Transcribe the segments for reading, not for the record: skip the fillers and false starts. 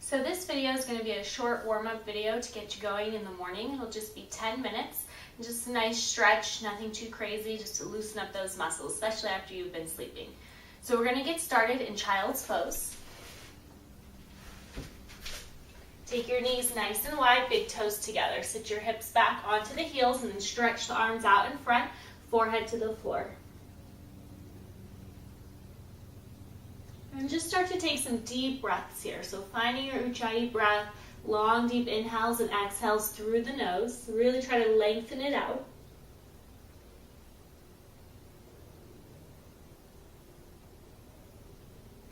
So this video is going to be a short warm-up video to get you going in the morning. It'll just be 10 minutes. Just a nice stretch, nothing too crazy, just to loosen up those muscles, especially after you've been sleeping. So we're going to get started in child's pose. Take your knees nice and wide, big toes together. Sit your hips back onto the heels and then stretch the arms out in front, forehead to the floor. And just start to take some deep breaths here. So finding your Ujjayi breath, long deep inhales and exhales through the nose. Really try to lengthen it out.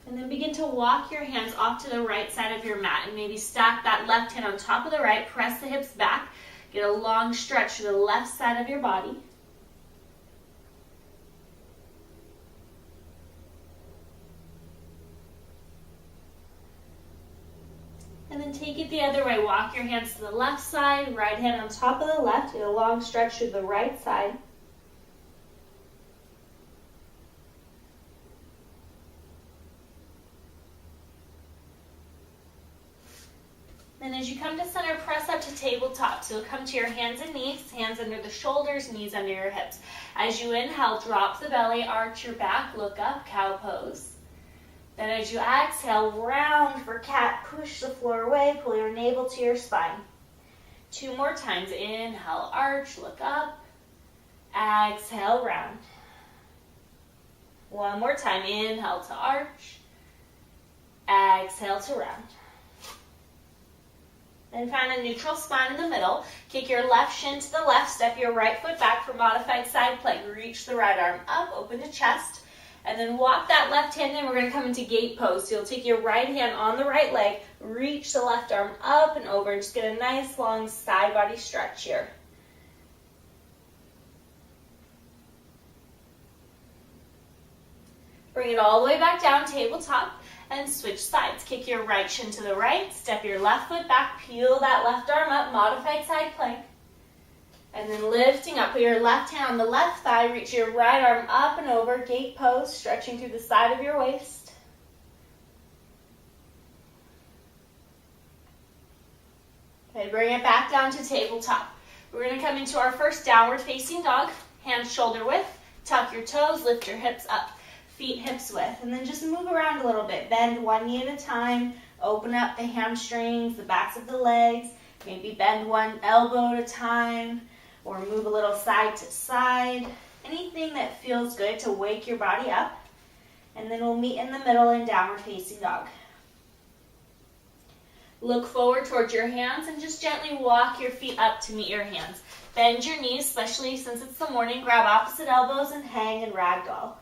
And then begin to walk your hands off to the right side of your mat and maybe stack that left hand on top of the right, press the hips back, get a long stretch to the left side of your body. And then take it the other way. Walk your hands to the left side, right hand on top of the left, get a long stretch to the right side. Then as you come to center, press up to tabletop. So come to your hands and knees, hands under the shoulders, knees under your hips. As you inhale, drop the belly, arch your back, look up, cow pose. Then as you exhale, round for cat, push the floor away, pull your navel to your spine. 2 more times. Inhale, arch, look up. Exhale, round. 1 more time. Inhale to arch. Exhale to round. Then find a neutral spine in the middle. Kick your left shin to the left. Step your right foot back for modified side plank. Reach the right arm up, open to chest. And then walk that left hand in. We're going to come into gate pose. So you'll take your right hand on the right leg, reach the left arm up and over, and just get a nice long side body stretch here. Bring it all the way back down, tabletop, and switch sides. Kick your right shin to the right, step your left foot back, peel that left arm up, modified side plank. And then lifting up, put your left hand on the left thigh, reach your right arm up and over, gate pose, stretching through the side of your waist. Okay, bring it back down to tabletop. We're going to come into our first downward facing dog, hands shoulder width, tuck your toes, lift your hips up, feet hips width, and then just move around a little bit. Bend one knee at a time, open up the hamstrings, the backs of the legs, maybe bend one elbow at a time, or move a little side to side. Anything that feels good to wake your body up. And then we'll meet in the middle in downward facing dog. Look forward towards your hands and just gently walk your feet up to meet your hands. Bend your knees, especially since it's the morning. Grab opposite elbows and hang and ragdoll.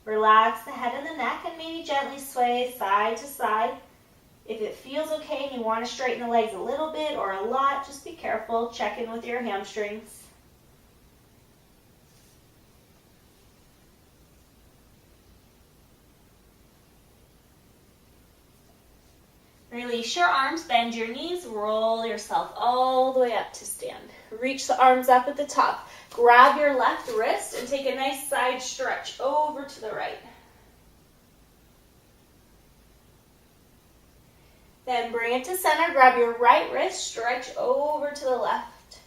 Relax the head and the neck and maybe gently sway side to side. If it feels okay and you want to straighten the legs a little bit or a lot, just be careful. Check in with your hamstrings. Release your arms, bend your knees, roll yourself all the way up to stand. Reach the arms up at the top. Grab your left wrist and take a nice side stretch over to the right. Then bring it to center, grab your right wrist, stretch over to the left.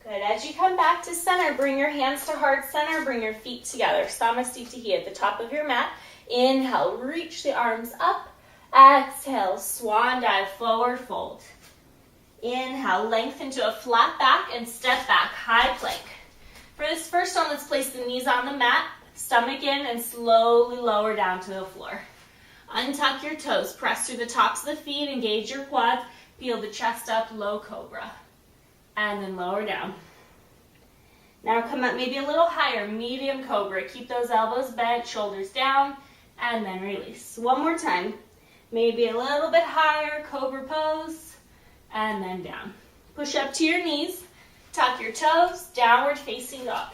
Good. As you come back to center, bring your hands to heart center, bring your feet together. Samasthiti at the top of your mat. Inhale, reach the arms up. Exhale, swan dive, forward fold. Inhale, lengthen to a flat back and step back, high plank. For this first one, let's place the knees on the mat, stomach in, and slowly lower down to the floor. Untuck your toes, press through the tops of the feet, engage your quads, peel the chest up, low cobra. And then lower down. Now come up maybe a little higher, medium cobra. Keep those elbows bent, shoulders down, and then release. One more time. Maybe a little bit higher, cobra pose, and then down. Push up to your knees, tuck your toes, downward facing dog.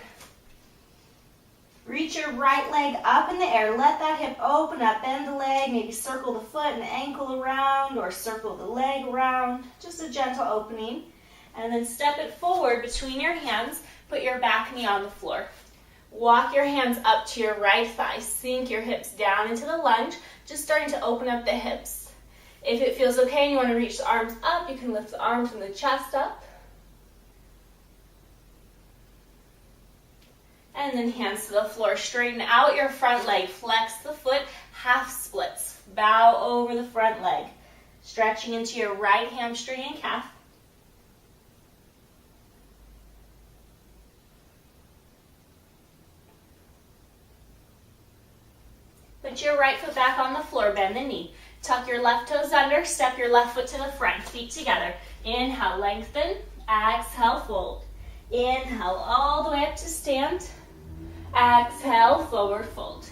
Reach your right leg up in the air. Let that hip open up, bend the leg, maybe circle the foot and ankle around or circle the leg around. Just a gentle opening. And then step it forward between your hands. Put your back knee on the floor. Walk your hands up to your right thigh. Sink your hips down into the lunge, just starting to open up the hips. If it feels okay and you want to reach the arms up, you can lift the arms from the chest up. And then hands to the floor. Straighten out your front leg. Flex the foot, half splits. Bow over the front leg. Stretching into your right hamstring and calf. Put your right foot back on the floor. Bend the knee. Tuck your left toes under. Step your left foot to the front. Feet together. Inhale, lengthen. Exhale, fold. Inhale, all the way up to stand. Exhale, forward fold.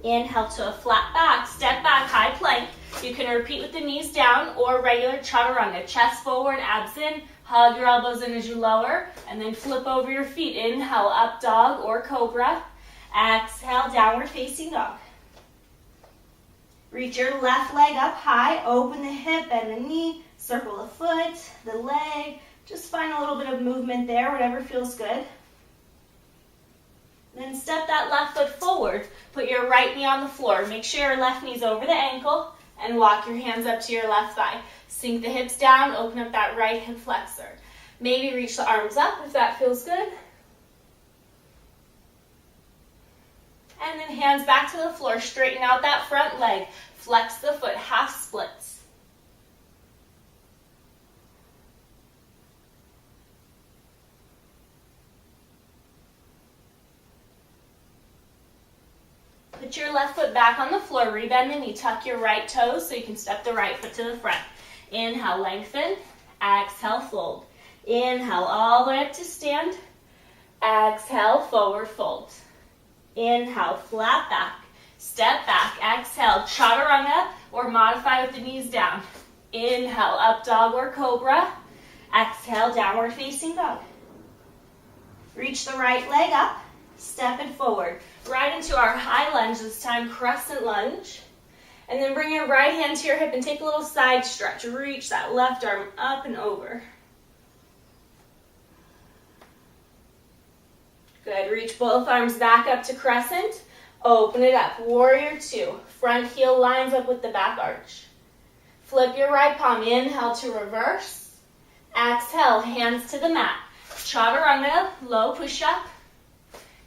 Inhale to a flat back. Step back, high plank. You can repeat with the knees down or regular chaturanga. Chest forward, abs in. Hug your elbows in as you lower. And then flip over your feet. Inhale, up dog or cobra. Exhale, downward facing dog. Reach your left leg up high. Open the hip, bend the knee. Circle the foot, the leg. Just find a little bit of movement there, whatever feels good. Then step that left foot forward. Put your right knee on the floor. Make sure your left knee's over the ankle and walk your hands up to your left thigh. Sink the hips down, open up that right hip flexor. Maybe reach the arms up if that feels good. And then hands back to the floor. Straighten out that front leg. Flex the foot, half splits. Put your left foot back on the floor. Rebend the knee. Tuck your right toes so you can step the right foot to the front. Inhale, lengthen. Exhale, fold. Inhale, all the way up to stand. Exhale, forward fold. Inhale, flat back. Step back. Exhale, chaturanga or modify with the knees down. Inhale, up dog or cobra. Exhale, downward facing dog. Reach the right leg up. Step it forward. Right into our high lunge this time, crescent lunge. And then bring your right hand to your hip and take a little side stretch. Reach that left arm up and over. Good. Reach both arms back up to crescent. Open it up. Warrior two. Front heel lines up with the back arch. Flip your right palm. Inhale to reverse. Exhale, hands to the mat. Chaturanga, low push-up.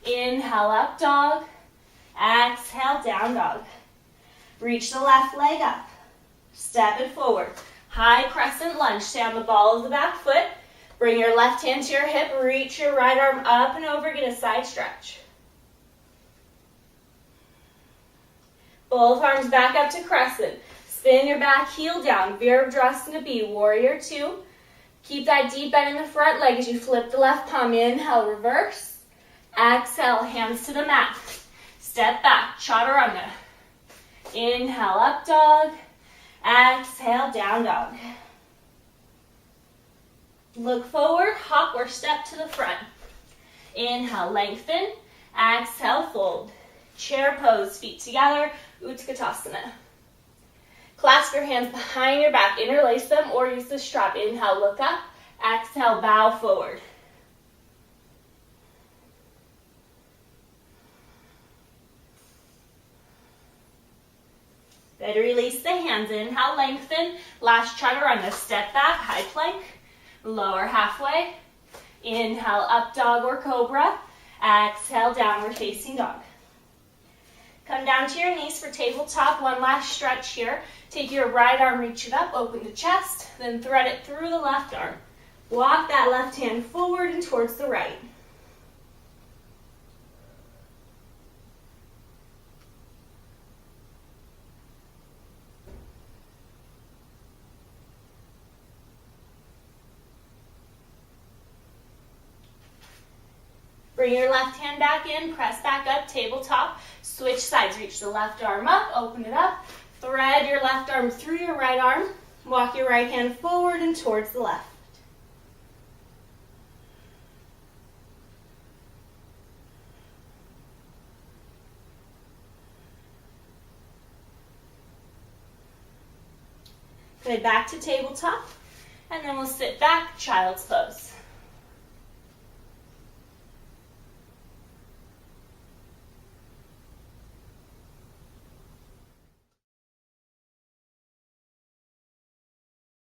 Inhale, up dog. Exhale, down dog. Reach the left leg up. Step it forward. High crescent lunge. Stay on the ball of the back foot. Bring your left hand to your hip. Reach your right arm up and over. Get a side stretch. Both arms back up to crescent. Spin your back heel down. Virabhadrasana B, warrior two. Keep that deep bend in the front leg as you flip the left palm. Inhale, reverse. Exhale, hands to the mat. Step back, chaturanga. Inhale, up dog. Exhale, down dog. Look forward, hop or step to the front. Inhale, lengthen. Exhale, fold. Chair pose, feet together, Utkatasana. Clasp your hands behind your back, interlace them or use the strap. Inhale, look up. Exhale, bow forward. Good, release the hands. Inhale, lengthen. Last chaturanga. Step back, high plank. Lower halfway. Inhale, up dog or cobra. Exhale, downward facing dog. Come down to your knees for tabletop. One last stretch here. Take your right arm, reach it up, open the chest, then thread it through the left arm. Walk that left hand forward and towards the right. Bring your left hand back in, press back up, tabletop. Switch sides, reach the left arm up, open it up. Thread your left arm through your right arm. Walk your right hand forward and towards the left. Good, back to tabletop. And then we'll sit back, child's pose.